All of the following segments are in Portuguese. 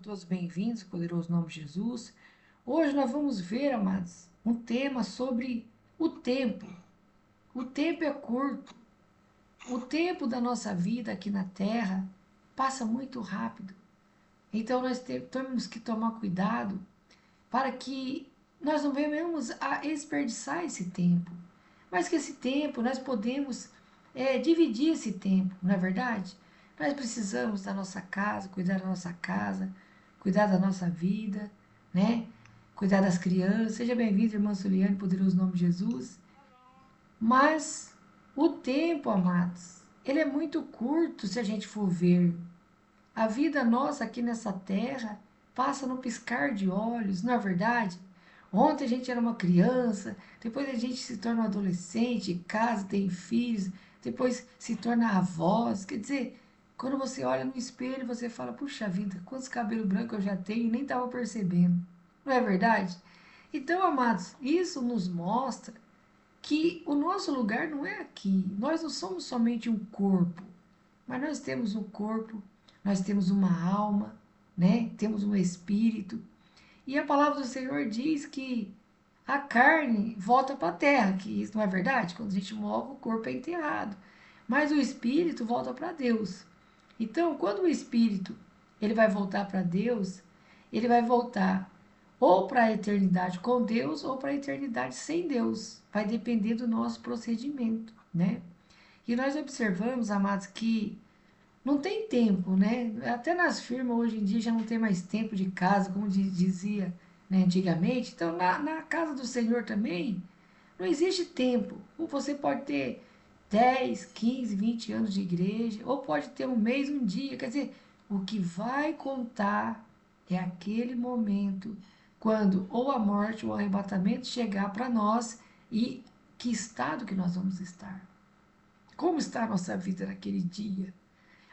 Todos bem-vindos, poderoso nome de Jesus. Hoje nós vamos ver, amados, um tema sobre o tempo. O tempo é curto. O tempo da nossa vida aqui na Terra passa muito rápido. Então nós temos que tomar cuidado para que nós não venhamos a desperdiçar esse tempo. Mas que esse tempo nós podemos dividir esse tempo, não é verdade? Nós precisamos da nossa casa, cuidar da nossa casa, cuidar da nossa vida, né? Cuidar das crianças. Seja bem-vindo, irmã Suliane, poderoso nome de Jesus. Mas o tempo, amados, ele é muito curto se a gente for ver. A vida nossa aqui nessa terra passa no piscar de olhos, não é verdade? Ontem a gente era uma criança, depois a gente se torna um adolescente, casa, tem filhos, depois se torna avós. Quer dizer, quando você olha no espelho, você fala: puxa vida, quantos cabelos brancos eu já tenho e nem estava percebendo. Não é verdade? Então, amados, isso nos mostra que o nosso lugar não é aqui. Nós não somos somente um corpo, mas nós temos um corpo, nós temos uma alma, né? Temos um espírito. E a palavra do Senhor diz que a carne volta para a terra, que isso não é verdade? Quando a gente morre, o corpo é enterrado. Mas o espírito volta para Deus. Então, quando o espírito ele vai voltar para Deus, ele vai voltar ou para a eternidade com Deus ou para a eternidade sem Deus. Vai depender do nosso procedimento, né? E nós observamos, amados, que não tem tempo, né? Até nas firmas hoje em dia já não tem mais tempo de casa, como dizia, né, antigamente. Então, na casa do Senhor também, não existe tempo. Ou você pode ter 10, 15, 20 anos de igreja, ou pode ter um mês, um dia. Quer dizer, o que vai contar é aquele momento quando ou a morte ou o arrebatamento chegar para nós e que estado que nós vamos estar. Como está a nossa vida naquele dia?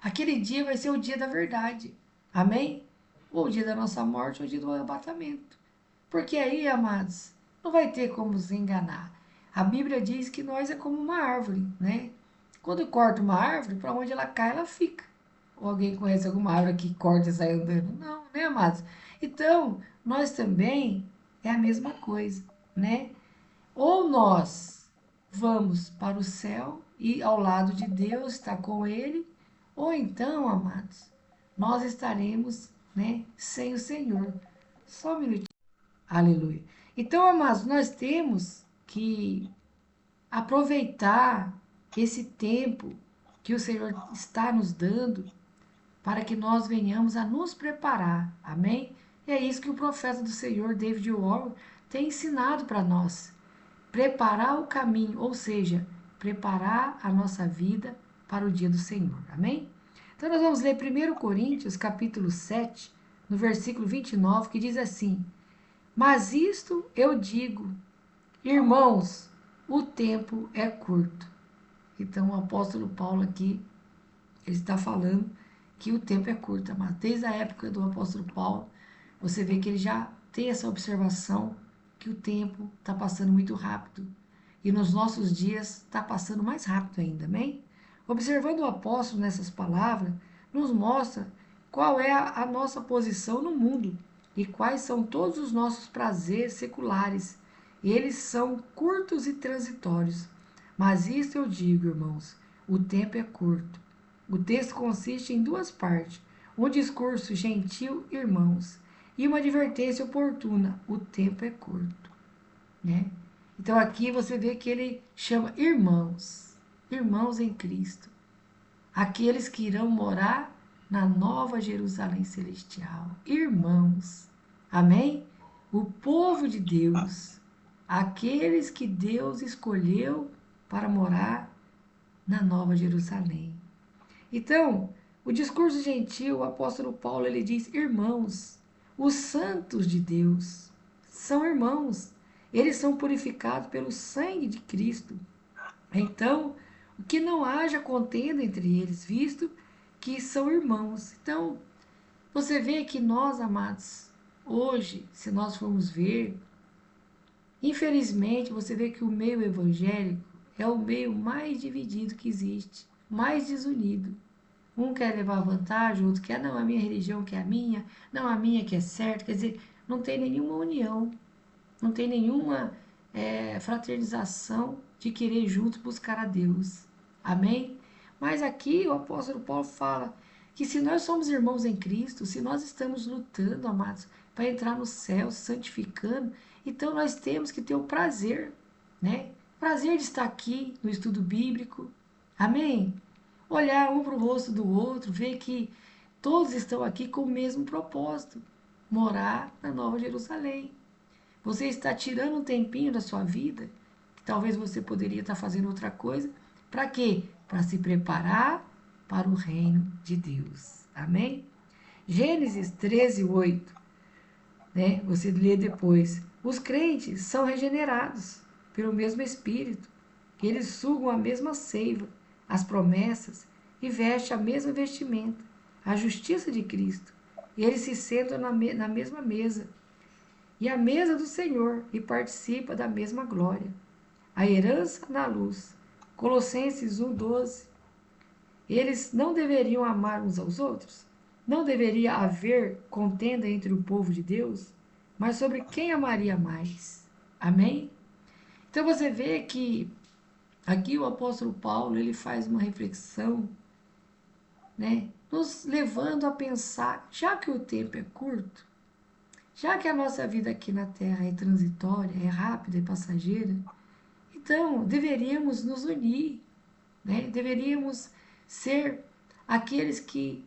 Aquele dia vai ser o dia da verdade. Amém? Ou o dia da nossa morte, ou o dia do arrebatamento. Porque aí, amados, não vai ter como nos enganar. A Bíblia diz que nós é como uma árvore, né? Quando corta uma árvore, para onde ela cai, ela fica. Ou alguém conhece alguma árvore que corta e sai andando? Não, né, amados? Então, nós também é a mesma coisa, né? Ou nós vamos para o céu e ao lado de Deus está com Ele, ou então, amados, nós estaremos, né, sem o Senhor. Só um minutinho. Aleluia. Então, amados, nós temos que aproveitar esse tempo que o Senhor está nos dando para que nós venhamos a nos preparar. Amém? E é isso que o profeta do Senhor, David Warren, tem ensinado para nós. Preparar o caminho, ou seja, preparar a nossa vida para o dia do Senhor. Amém? Então nós vamos ler 1 Coríntios, capítulo 7, no versículo 29, que diz assim: Mas isto eu digo, irmãos, o tempo é curto. Então o apóstolo Paulo aqui, ele está falando que o tempo é curto, mas desde a época do apóstolo Paulo, você vê que ele já tem essa observação que o tempo está passando muito rápido. E nos nossos dias está passando mais rápido ainda, amém? Observando o apóstolo nessas palavras, nos mostra qual é a nossa posição no mundo e quais são todos os nossos prazeres seculares. Eles são curtos e transitórios. Mas isso eu digo, irmãos, o tempo é curto. O texto consiste em duas partes: um discurso gentil, irmãos, e uma advertência oportuna: o tempo é curto, né? Então aqui você vê que ele chama irmãos, irmãos em Cristo, aqueles que irão morar na nova Jerusalém celestial, irmãos, amém? O povo de Deus, aqueles que Deus escolheu para morar na nova Jerusalém. Então, o discurso gentil, o apóstolo Paulo, ele diz: irmãos, os santos de Deus são irmãos, eles são purificados pelo sangue de Cristo. Então, que não haja contenda entre eles, visto que são irmãos. Então, você vê que nós, amados, hoje, se nós formos ver, infelizmente, você vê que o meio evangélico é o meio mais dividido que existe, mais desunido. Um quer levar vantagem, o outro quer, não, a minha religião que é a minha, não, a minha que é certa. Quer dizer, não tem nenhuma união, não tem nenhuma fraternização de querer juntos buscar a Deus. Amém? Mas aqui o apóstolo Paulo fala que se nós somos irmãos em Cristo, se nós estamos lutando, amados, para entrar no céu, santificando, então nós temos que ter o prazer, né? Prazer de estar aqui no estudo bíblico. Amém? Olhar um para o rosto do outro, ver que todos estão aqui com o mesmo propósito: morar na Nova Jerusalém. Você está tirando um tempinho da sua vida, que talvez você poderia estar fazendo outra coisa, para quê? Para se preparar para o reino de Deus. Amém? Gênesis 13:8, né? Você lê depois. Os crentes são regenerados pelo mesmo Espírito. Eles sugam a mesma seiva, as promessas, e vestem a mesma vestimenta, a justiça de Cristo. E eles se sentam na mesma mesa, e a mesa do Senhor, e participa da mesma glória. A herança na luz. Colossenses 1:12. Eles não deveriam amar uns aos outros? Não deveria haver contenda entre o povo de Deus? Mas sobre quem amaria mais? Amém? Então você vê que aqui o apóstolo Paulo ele faz uma reflexão, né, nos levando a pensar, já que o tempo é curto, já que a nossa vida aqui na Terra é transitória, é rápida, é passageira, então deveríamos nos unir, né? Deveríamos ser aqueles que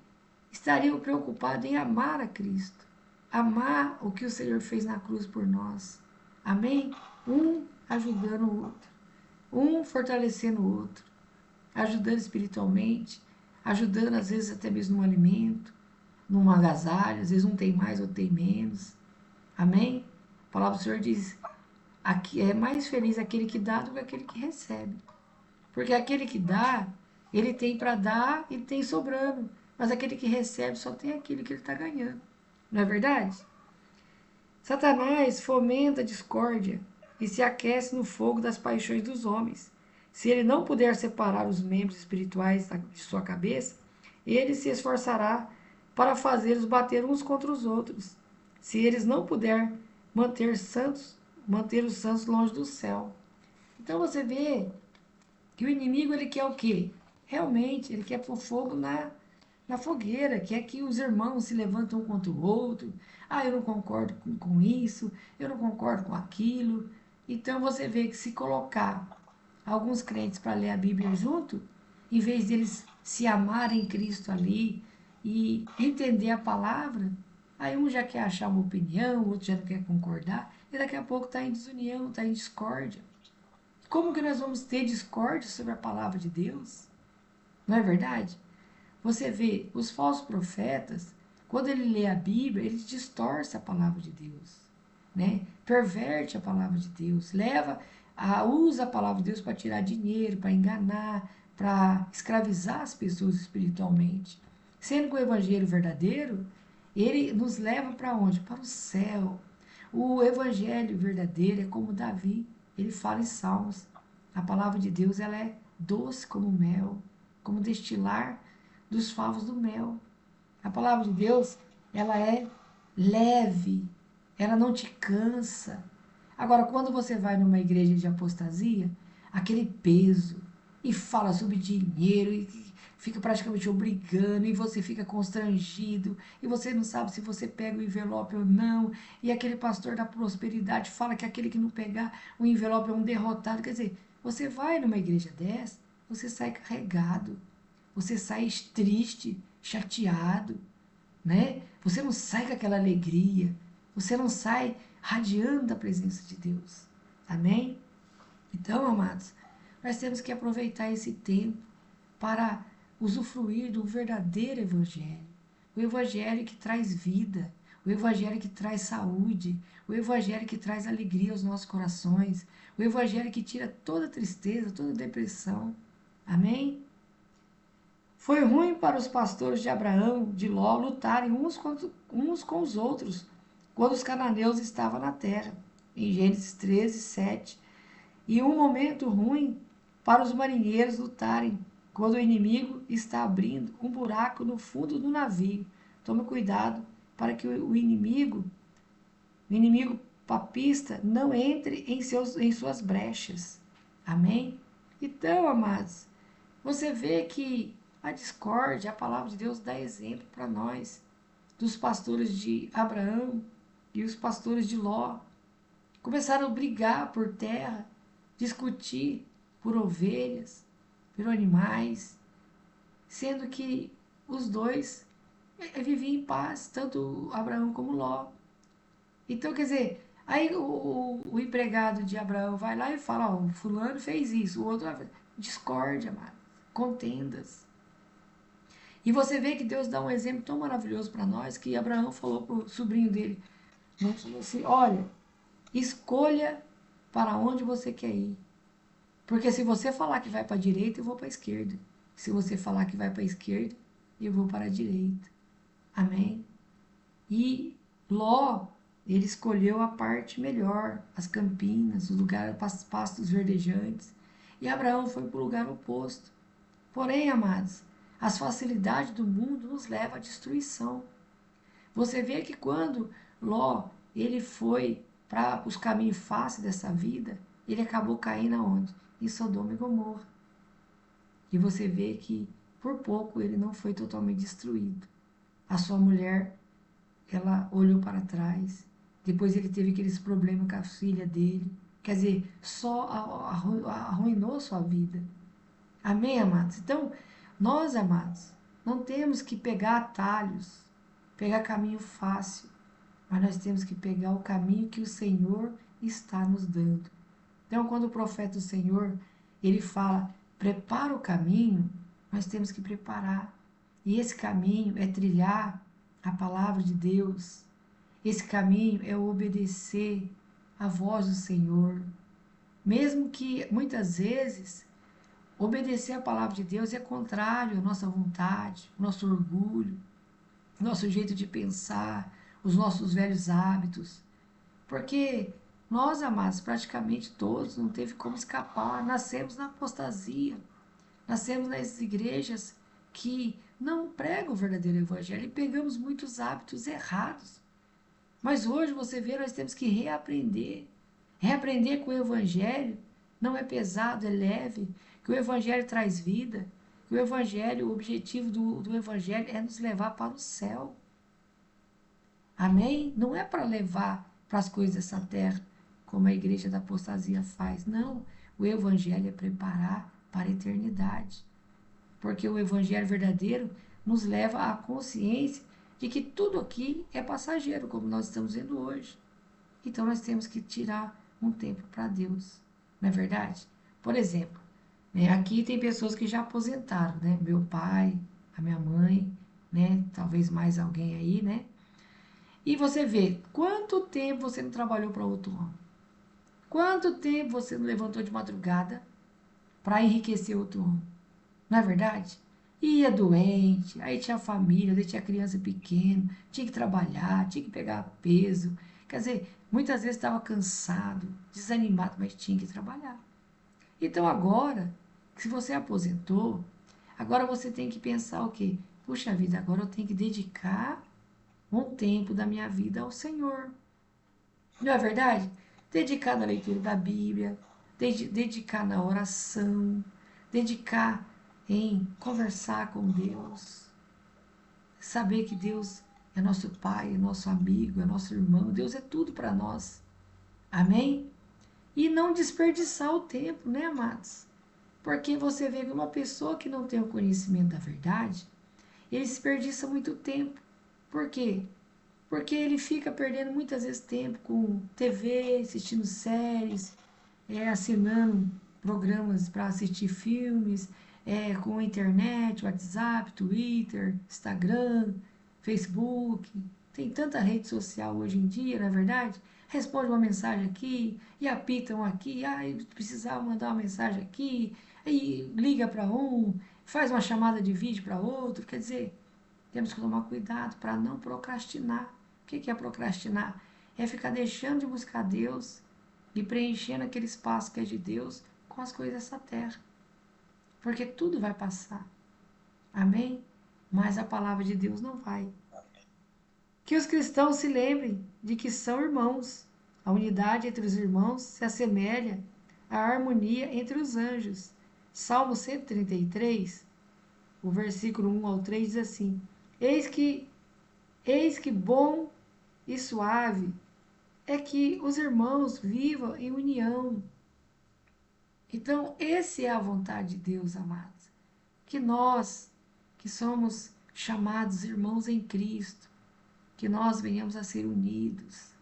estariam preocupados em amar a Cristo, amar o que o Senhor fez na cruz por nós. Amém? Um ajudando o outro, um fortalecendo o outro, ajudando espiritualmente, ajudando às vezes até mesmo no alimento, num agasalho, às vezes um tem mais, outro tem menos. Amém? A palavra do Senhor diz: aqui é mais feliz aquele que dá do que aquele que recebe. Porque aquele que dá, ele tem para dar e tem sobrando. Mas aquele que recebe só tem aquilo que ele está ganhando. Não é verdade? Satanás fomenta a discórdia e se aquece no fogo das paixões dos homens. Se ele não puder separar os membros espirituais de sua cabeça, ele se esforçará para fazê-los bater uns contra os outros. Se eles não puder manter os santos longe do céu. Então você vê que o inimigo ele quer o quê? Realmente, ele quer pôr fogo na fogueira, quer que os irmãos se levantem um contra o outro. Ah, eu não concordo com isso, eu não concordo com aquilo. Então você vê que se colocar alguns crentes para ler a Bíblia junto, em vez deles se amarem em Cristo ali e entender a palavra, aí um já quer achar uma opinião, o outro já não quer concordar, e daqui a pouco está em desunião, está em discórdia. Como que nós vamos ter discórdia sobre a palavra de Deus? Não é verdade? Você vê, os falsos profetas, quando ele lê a Bíblia, eles distorcem a palavra de Deus, né? Perverte a palavra de Deus, usa a palavra de Deus para tirar dinheiro, para enganar, para escravizar as pessoas espiritualmente. Sendo que o evangelho verdadeiro, ele nos leva para onde? Para o céu. O evangelho verdadeiro é como Davi, ele fala em Salmos. A palavra de Deus ela é doce como mel, como destilar dos favos do mel. A palavra de Deus ela é leve, ela não te cansa. Agora, quando você vai numa igreja de apostasia, aquele peso, e fala sobre dinheiro, e fica praticamente obrigando, e você fica constrangido, e você não sabe se você pega o envelope ou não, e aquele pastor da prosperidade fala que aquele que não pegar o envelope é um derrotado. Quer dizer, você vai numa igreja dessa, você sai carregado, você sai triste, chateado, né? Você não sai com aquela alegria, você não sai radiando a presença de Deus. Amém? Então, amados, nós temos que aproveitar esse tempo para usufruir do verdadeiro evangelho. O evangelho que traz vida, o evangelho que traz saúde, o evangelho que traz alegria aos nossos corações, o evangelho que tira toda tristeza, toda depressão. Amém? Foi ruim para os pastores de Abraão, de Ló, lutarem uns com os outros, quando os cananeus estavam na terra, em Gênesis 13:7. E um momento ruim para os marinheiros lutarem quando o inimigo está abrindo um buraco no fundo do navio. Tome cuidado para que o inimigo papista não entre em suas brechas. Amém? Então, amados, você vê que a discórdia, a palavra de Deus dá exemplo para nós, dos pastores de Abraão e os pastores de Ló. Começaram a brigar por terra, discutir por ovelhas, por animais, sendo que os dois viviam em paz, tanto Abraão como Ló. Então, quer dizer, aí o empregado de Abraão vai lá e fala, ó, o fulano fez isso, o outro discórdia, mano, contendas. E você vê que Deus dá um exemplo tão maravilhoso para nós, que Abraão falou para o sobrinho dele, né, falou assim, olha, escolha para onde você quer ir. Porque se você falar que vai para a direita, eu vou para a esquerda. Se você falar que vai para a esquerda, eu vou para a direita. Amém? E Ló, ele escolheu a parte melhor, as campinas, os lugares, pastos verdejantes. E Abraão foi para o lugar oposto. Porém, amados, as facilidades do mundo nos levam à destruição. Você vê que quando Ló, ele foi para os caminhos fáceis dessa vida, ele acabou caindo aonde? Em Sodoma e Gomorra. E você vê que por pouco ele não foi totalmente destruído. A sua mulher, ela olhou para trás. Depois ele teve aqueles problemas com a filha dele. Quer dizer, só arruinou sua vida. Amém, amados? Então, nós, amados, não temos que pegar atalhos, pegar caminho fácil, mas nós temos que pegar o caminho que o Senhor está nos dando. Então, quando o profeta do Senhor, ele fala, prepara o caminho, nós temos que preparar. E esse caminho é trilhar a palavra de Deus. Esse caminho é obedecer a voz do Senhor. Mesmo que, muitas vezes, obedecer a palavra de Deus é contrário à nossa vontade, ao nosso orgulho, ao nosso jeito de pensar, os nossos velhos hábitos. Porque nós, amados, praticamente todos, não teve como escapar. Nascemos na apostasia. Nascemos nas igrejas que não pregam o verdadeiro evangelho e pegamos muitos hábitos errados. Mas hoje você vê, nós temos que reaprender. Reaprender que o evangelho não é pesado, é leve, que o evangelho traz vida, que o evangelho, o objetivo do evangelho é nos levar para o céu. Amém? Não é para levar para as coisas dessa terra, como a igreja da apostasia faz. Não, o evangelho é preparar para a eternidade. Porque o evangelho verdadeiro nos leva à consciência de que tudo aqui é passageiro, como nós estamos vendo hoje. Então nós temos que tirar um tempo para Deus, não é verdade? Por exemplo, né, aqui tem pessoas que já aposentaram, né? Meu pai, a minha mãe, né? Talvez mais alguém aí, né? E você vê, quanto tempo você não trabalhou para outro homem? Quanto tempo você não levantou de madrugada para enriquecer outro homem? Não é verdade? Ia doente, aí tinha família, aí tinha criança pequena, tinha que trabalhar, tinha que pegar peso. Quer dizer, muitas vezes estava cansado, desanimado, mas tinha que trabalhar. Então agora, se você aposentou, agora você tem que pensar o quê? Puxa vida, agora eu tenho que dedicar um tempo da minha vida ao Senhor. Não é verdade? Dedicar na leitura da Bíblia, dedicar na oração, dedicar em conversar com Deus, saber que Deus é nosso Pai, é nosso amigo, é nosso irmão, Deus é tudo para nós. Amém? E não desperdiçar o tempo, né, amados? Porque você vê que uma pessoa que não tem o conhecimento da verdade, ele desperdiça muito tempo. Por quê? Porque ele fica perdendo muitas vezes tempo com TV, assistindo séries, assinando programas para assistir filmes, com a internet, WhatsApp, Twitter, Instagram, Facebook. Tem tanta rede social hoje em dia, não é verdade? Responde uma mensagem aqui, e apitam aqui, precisava mandar uma mensagem aqui, aí liga para um, faz uma chamada de vídeo para outro. Quer dizer, temos que tomar cuidado para não procrastinar. O que é procrastinar? É ficar deixando de buscar Deus e preenchendo aquele espaço que é de Deus com as coisas dessa terra. porque tudo vai passar. Amém? Mas a palavra de Deus não vai. Que os cristãos se lembrem de que são irmãos. A unidade entre os irmãos se assemelha à harmonia entre os anjos. Salmo 133, o versículo 1 ao 3 diz assim: Eis que bom e suave é que os irmãos vivam em união. Então, essa é a vontade de Deus, amados. Que nós, que somos chamados irmãos em Cristo, que nós venhamos a ser unidos,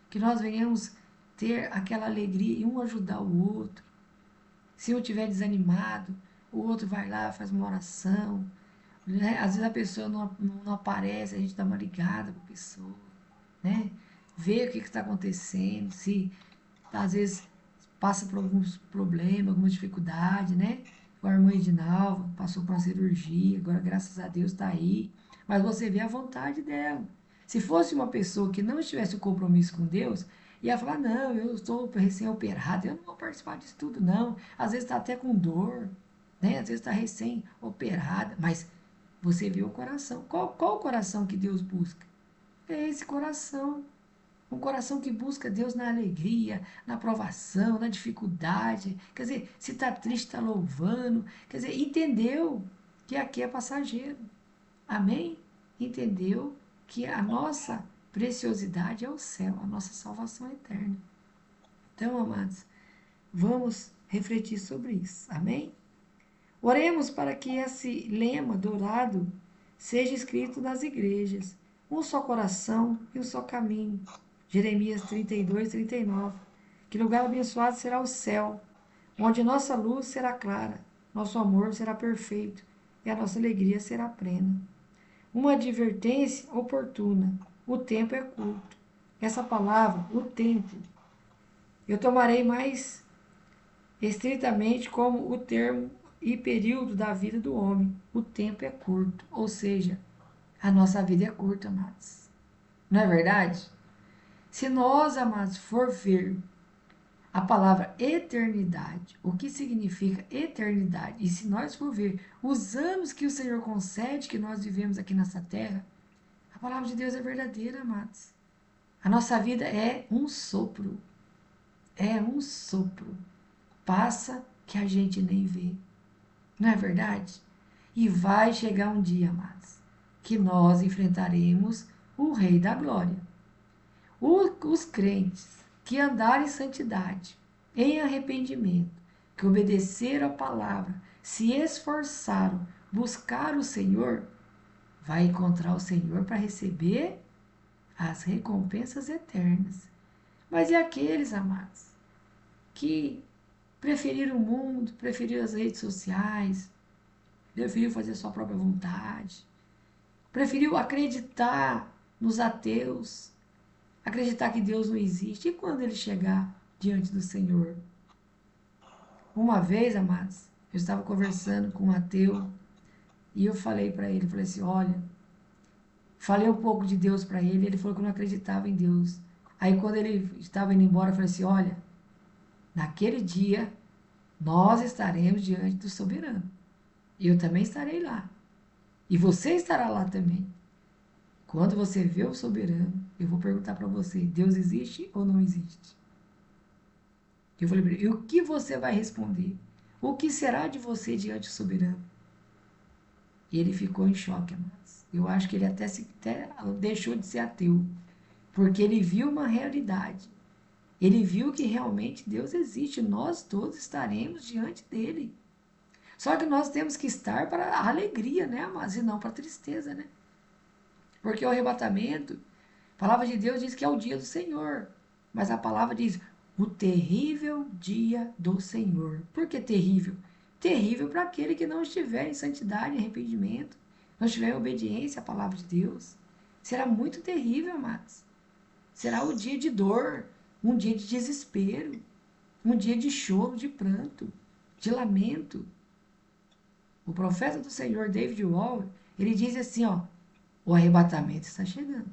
que nós venhamos ter aquela alegria e um ajudar o outro. Se um estiver desanimado, o outro vai lá, faz uma oração, né? Às vezes a pessoa não aparece, a gente dá uma ligada para a pessoa, né? Vê o que está acontecendo, se às vezes passa por alguns problemas, alguma dificuldade, né? A irmã Edinalva passou por uma cirurgia, agora graças a Deus está aí, mas você vê a vontade dela. Se fosse uma pessoa que não tivesse o compromisso com Deus, ia falar, não, eu estou recém-operado, eu não vou participar disso tudo, não. Às vezes está até com dor, né? Às vezes está recém-operada, mas você vê o coração. Qual o coração que Deus busca? É esse coração. Um coração que busca Deus na alegria, na provação, na dificuldade. Quer dizer, se está triste, está louvando. Quer dizer, entendeu que aqui é passageiro. Amém? Entendeu que a nossa preciosidade é o céu, a nossa salvação é eterna. Então, amados, vamos refletir sobre isso. Amém? Oremos para que esse lema dourado seja escrito nas igrejas. Um só coração e um só caminho. Jeremias 32, 39. Que lugar abençoado será o céu, onde nossa luz será clara, nosso amor será perfeito e a nossa alegria será plena. Uma advertência oportuna. O tempo é curto. Essa palavra, o tempo, eu tomarei mais estritamente como o termo e período da vida do homem. O tempo é curto, ou seja, a nossa vida é curta, amados. Não é verdade? Se nós, amados, for ver a palavra eternidade, o que significa eternidade, e se nós for ver os anos que o Senhor concede que nós vivemos aqui nessa terra, a palavra de Deus é verdadeira, amados. A nossa vida é um sopro. É um sopro. Passa que a gente nem vê. Não é verdade? E vai chegar um dia, amados, que nós enfrentaremos o Rei da Glória. Os crentes que andarem em santidade, em arrependimento, que obedeceram a palavra, se esforçaram, buscaram o Senhor, vai encontrar o Senhor para receber as recompensas eternas. Mas e aqueles, amados, que preferiram o mundo, preferiram as redes sociais, preferiram fazer sua própria vontade, preferiu acreditar nos ateus, acreditar que Deus não existe. E quando ele chegar diante do Senhor? Uma vez, amados, eu estava conversando com um ateu e eu falei para ele, falei assim, olha, falei um pouco de Deus para ele, ele falou que não acreditava em Deus. Aí quando ele estava indo embora, eu falei assim, olha, naquele dia nós estaremos diante do soberano. Eu também estarei lá. E você estará lá também. Quando você vê o soberano, eu vou perguntar para você, Deus existe ou não existe? Eu falei para ele, e o que você vai responder? O que será de você diante do soberano? E ele ficou em choque, amados. Eu acho que ele até deixou de ser ateu, porque ele viu uma realidade. Ele viu que realmente Deus existe, nós todos estaremos diante dele. Só que nós temos que estar para a alegria, né, amados, e não para a tristeza, né? Porque o arrebatamento, a palavra de Deus diz que é o dia do Senhor, mas a palavra diz o terrível dia do Senhor. Por que terrível? Terrível para aquele que não estiver em santidade e arrependimento, não estiver em obediência à palavra de Deus. Será muito terrível, amados. Será o dia de dor, um dia de desespero, um dia de choro, de pranto, de lamento. O profeta do Senhor, David Waller, ele diz assim, ó, o arrebatamento está chegando.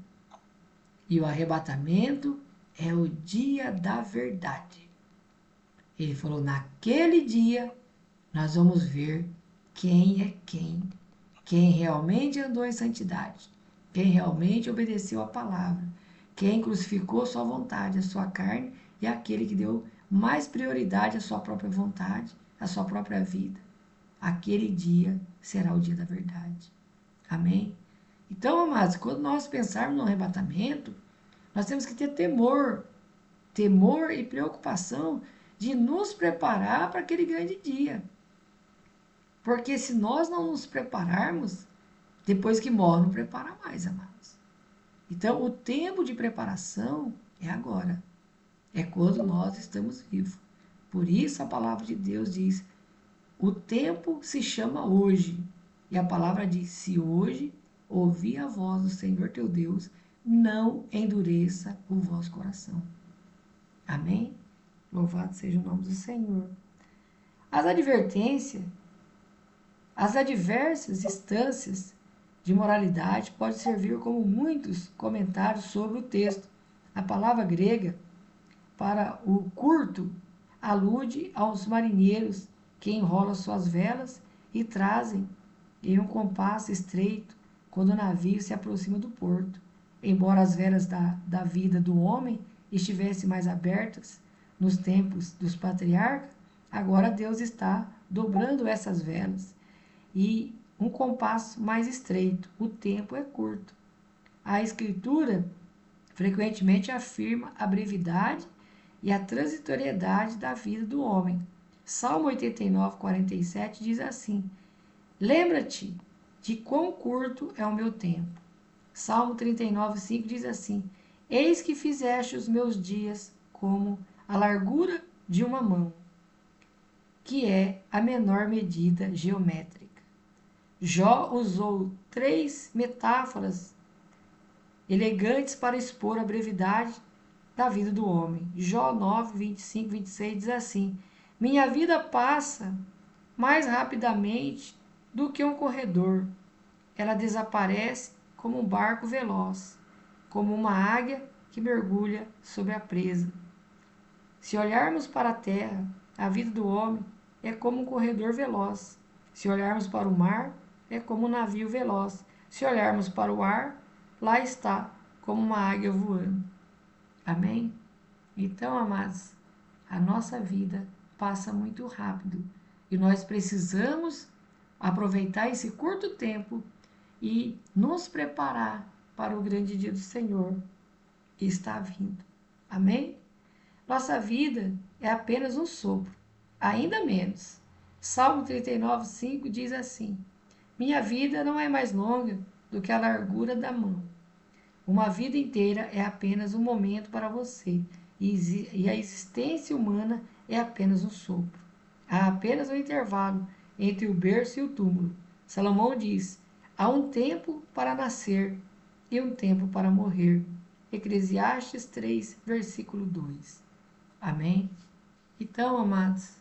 E o arrebatamento é o dia da verdade. Ele falou, naquele dia nós vamos ver quem é quem. Quem realmente andou em santidade. Quem realmente obedeceu a palavra. Quem crucificou sua vontade, a sua carne, e aquele que deu mais prioridade à sua própria vontade, à sua própria vida. Aquele dia será o dia da verdade. Amém? Então, amados, quando nós pensarmos no arrebatamento, nós temos que ter temor e preocupação de nos preparar para aquele grande dia. Porque se nós não nos prepararmos, depois que morre, não prepara mais, amados. Então, o tempo de preparação é agora. É quando nós estamos vivos. Por isso a palavra de Deus diz: o tempo se chama hoje. E a palavra diz: se hoje ouvir a voz do Senhor teu Deus, não endureça o vosso coração. Amém? Louvado seja o nome do Senhor. As advertências, as adversas instâncias de moralidade podem servir como muitos comentários sobre o texto. A palavra grega para o curto alude aos marinheiros que enrolam suas velas e trazem em um compasso estreito quando o navio se aproxima do porto. Embora as velas da vida do homem estivessem mais abertas nos tempos dos patriarcas, agora Deus está dobrando essas velas e um compasso mais estreito. O tempo é curto. A Escritura frequentemente afirma a brevidade e a transitoriedade da vida do homem. Salmo 89, 47 diz assim: lembra-te de quão curto é o meu tempo. Salmo 39, 5 diz assim: eis que fizeste os meus dias como a largura de uma mão, que é a menor medida geométrica. Jó usou 3 metáforas elegantes para expor a brevidade da vida do homem. Jó 9, 25, 26 diz assim: minha vida passa mais rapidamente do que um corredor. Ela desaparece como um barco veloz, como uma águia que mergulha sobre a presa. Se olharmos para a terra, a vida do homem é como um corredor veloz. Se olharmos para o mar, é como um navio veloz. Se olharmos para o ar, lá está, como uma águia voando. Amém? Então, amados, a nossa vida passa muito rápido e nós precisamos aproveitar esse curto tempo e nos preparar para o grande dia do Senhor que está vindo. Amém? Nossa vida é apenas um sopro, ainda menos. Salmo 39, 5 diz assim: minha vida não é mais longa do que a largura da mão. Uma vida inteira é apenas um momento para você, e a existência humana é apenas um sopro. Há apenas um intervalo entre o berço e o túmulo. Salomão diz: há um tempo para nascer e um tempo para morrer. Eclesiastes 3, versículo 2. Amém? Então, amados,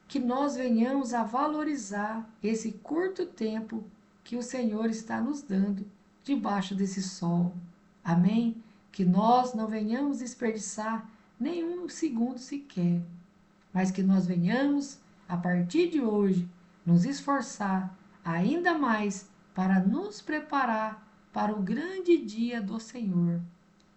que nós venhamos a valorizar esse curto tempo que o Senhor está nos dando debaixo desse sol. Amém? Que nós não venhamos desperdiçar nenhum segundo sequer, mas que nós venhamos, a partir de hoje, nos esforçar ainda mais para nos preparar para o grande dia do Senhor.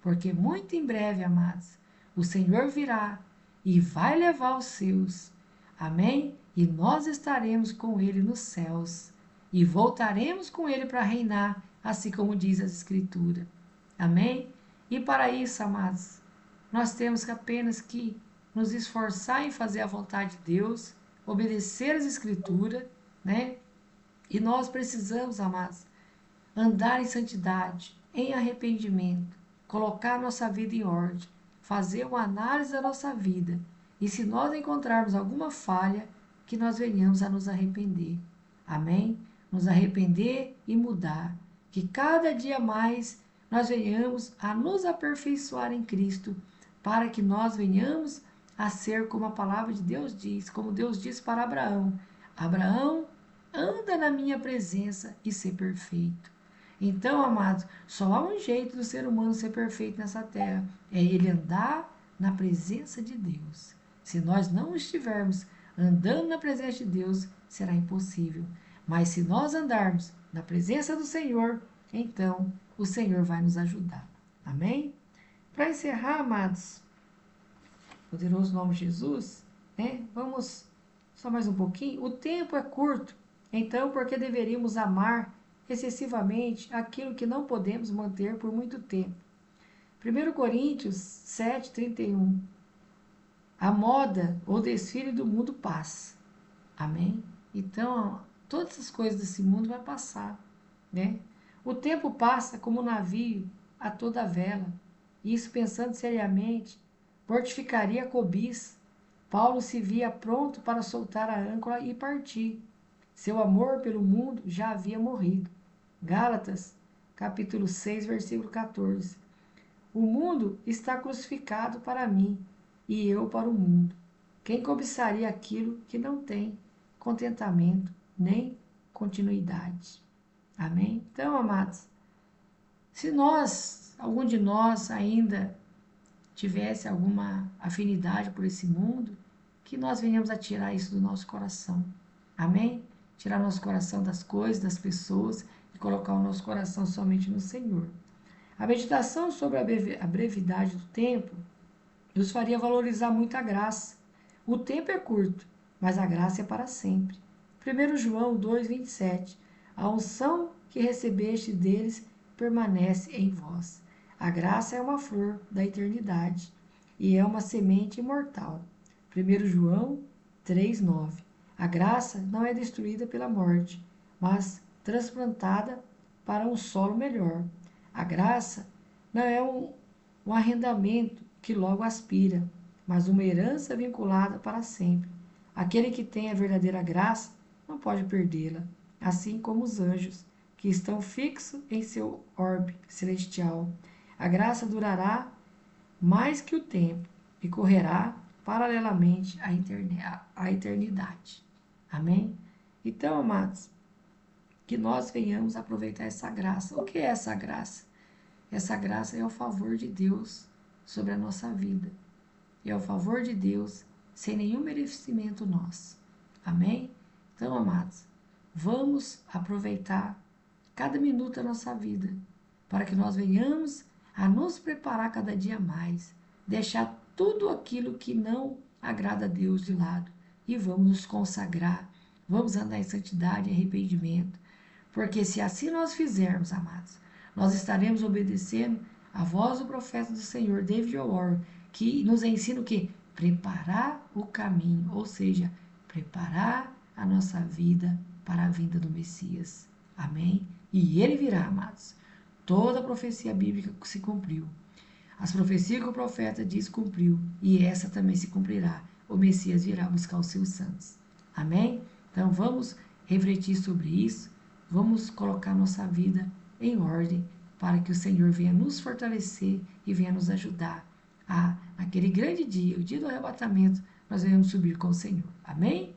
Porque muito em breve, amados, o Senhor virá e vai levar os seus. Amém? E nós estaremos com Ele nos céus. E voltaremos com Ele para reinar, assim como diz as Escrituras. Amém? E para isso, amados, nós temos que apenas que nos esforçar em fazer a vontade de Deus, obedecer as Escrituras, né? E nós precisamos, amados, andar em santidade, em arrependimento, colocar a nossa vida em ordem, fazer uma análise da nossa vida. E se nós encontrarmos alguma falha, que nós venhamos a nos arrepender. Amém? Nos arrepender e mudar. Que cada dia mais nós venhamos a nos aperfeiçoar em Cristo, para que nós venhamos a ser como a palavra de Deus diz, como Deus disse para Abraão: Abraão, anda na minha presença e ser perfeito. Então, amados, só há um jeito do ser humano ser perfeito nessa terra, é ele andar na presença de Deus. Se nós não estivermos andando na presença de Deus, será impossível. Mas se nós andarmos na presença do Senhor, então o Senhor vai nos ajudar. Amém? Para encerrar, amados, poderoso nome de Jesus, né? Vamos só mais um pouquinho. O tempo é curto, então por que deveríamos amar excessivamente aquilo que não podemos manter por muito tempo? 1 Coríntios 7:31. A moda ou desfile do mundo passa. Amém? Então, todas as coisas desse mundo vai passar, né? O tempo passa como um navio a toda vela. Isso, pensando seriamente, mortificaria a cobiça. Paulo se via pronto para soltar a âncora e partir. Seu amor pelo mundo já havia morrido. Gálatas, capítulo 6, versículo 14. O mundo está crucificado para mim, e eu para o mundo. Quem cobiçaria aquilo que não tem contentamento nem continuidade? Amém? Então, amados, se algum de nós ainda tivesse alguma afinidade por esse mundo, que nós venhamos a tirar isso do nosso coração. Amém? Tirar nosso coração das coisas, das pessoas e colocar o nosso coração somente no Senhor. A meditação sobre a brevidade do tempo nos faria valorizar muito a graça. O tempo é curto, mas a graça é para sempre. 1 João 2:27. A unção que recebeste deles permanece em vós. A graça é uma flor da eternidade e é uma semente imortal. 1 João 3:9. A graça não é destruída pela morte, mas transplantada para um solo melhor. A graça não é um arrendamento que logo aspira, mas uma herança vinculada para sempre. Aquele que tem a verdadeira graça não pode perdê-la, assim como os anjos, que estão fixos em seu orbe celestial. A graça durará mais que o tempo e correrá paralelamente à eternidade. Amém? Então, amados, que nós venhamos aproveitar essa graça. O que é essa graça? Essa graça é o favor de Deus sobre a nossa vida. É o favor de Deus sem nenhum merecimento nosso. Amém? Então, amados, vamos aproveitar cada minuto da nossa vida para que nós venhamos a nos preparar cada dia mais, deixar tudo aquilo que não agrada a Deus de lado e vamos nos consagrar, vamos andar em santidade e arrependimento, porque se assim nós fizermos, amados, nós estaremos obedecendo a voz do profeta do Senhor, David O'Warren, que nos ensina o quê? Preparar o caminho, ou seja, preparar a nossa vida para a vinda do Messias. Amém? E ele virá, amados. Toda a profecia bíblica se cumpriu. As profecias que o profeta diz cumpriu, e essa também se cumprirá. O Messias virá buscar os seus santos. Amém? Então vamos refletir sobre isso, vamos colocar nossa vida em ordem para que o Senhor venha nos fortalecer e venha nos ajudar a, naquele grande dia, o dia do arrebatamento, nós venhamos subir com o Senhor. Amém?